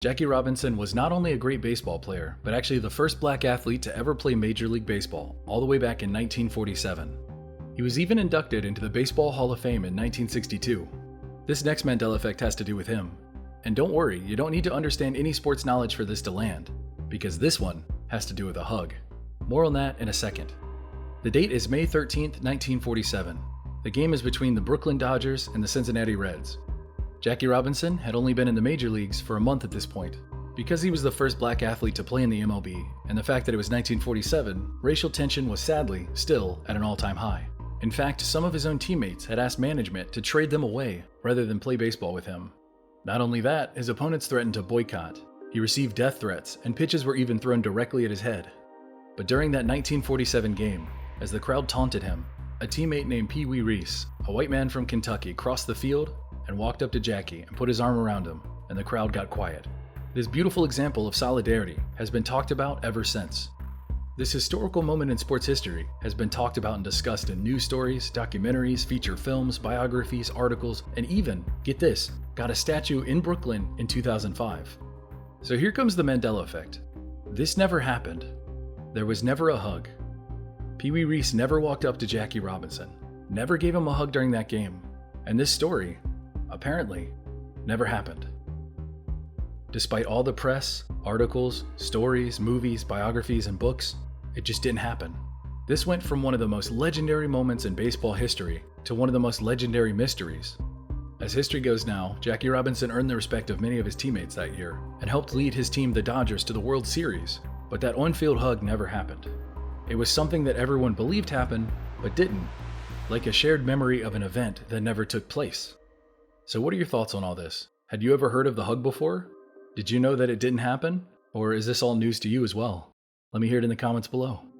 Jackie Robinson was not only a great baseball player, but actually the first black athlete to ever play Major League Baseball, all the way back in 1947. He was even inducted into the Baseball Hall of Fame in 1962. This next Mandela effect has to do with him. And don't worry, you don't need to understand any sports knowledge for this to land, because this one has to do with a hug. More on that in a second. The date is May 13th, 1947. The game is between the Brooklyn Dodgers and the Cincinnati Reds. Jackie Robinson had only been in the major leagues for a month at this point. Because he was the first black athlete to play in the MLB, and the fact that it was 1947, racial tension was sadly still at an all-time high. In fact, some of his own teammates had asked management to trade them away rather than play baseball with him. Not only that, his opponents threatened to boycott. He received death threats, and pitches were even thrown directly at his head. But during that 1947 game, as the crowd taunted him, a teammate named Pee Wee Reese, a white man from Kentucky, crossed the field and walked up to Jackie and put his arm around him, and the crowd got quiet. This beautiful example of solidarity has been talked about ever since. This historical moment in sports history has been talked about and discussed in news stories, documentaries, feature films, biographies, articles, and even, get this, got a statue in Brooklyn in 2005. So here comes the Mandela effect. This never happened. There was never a hug. Pee Wee Reese never walked up to Jackie Robinson, never gave him a hug during that game, and this story, apparently, never happened. Despite all the press, articles, stories, movies, biographies, and books, it just didn't happen. This went from one of the most legendary moments in baseball history to one of the most legendary mysteries. As history goes now, Jackie Robinson earned the respect of many of his teammates that year and helped lead his team, the Dodgers, to the World Series, but that on-field hug never happened. It was something that everyone believed happened, but didn't, like a shared memory of an event that never took place. So what are your thoughts on all this? Had you ever heard of the hug before? Did you know that it didn't happen? Or is this all news to you as well? Let me hear it in the comments below.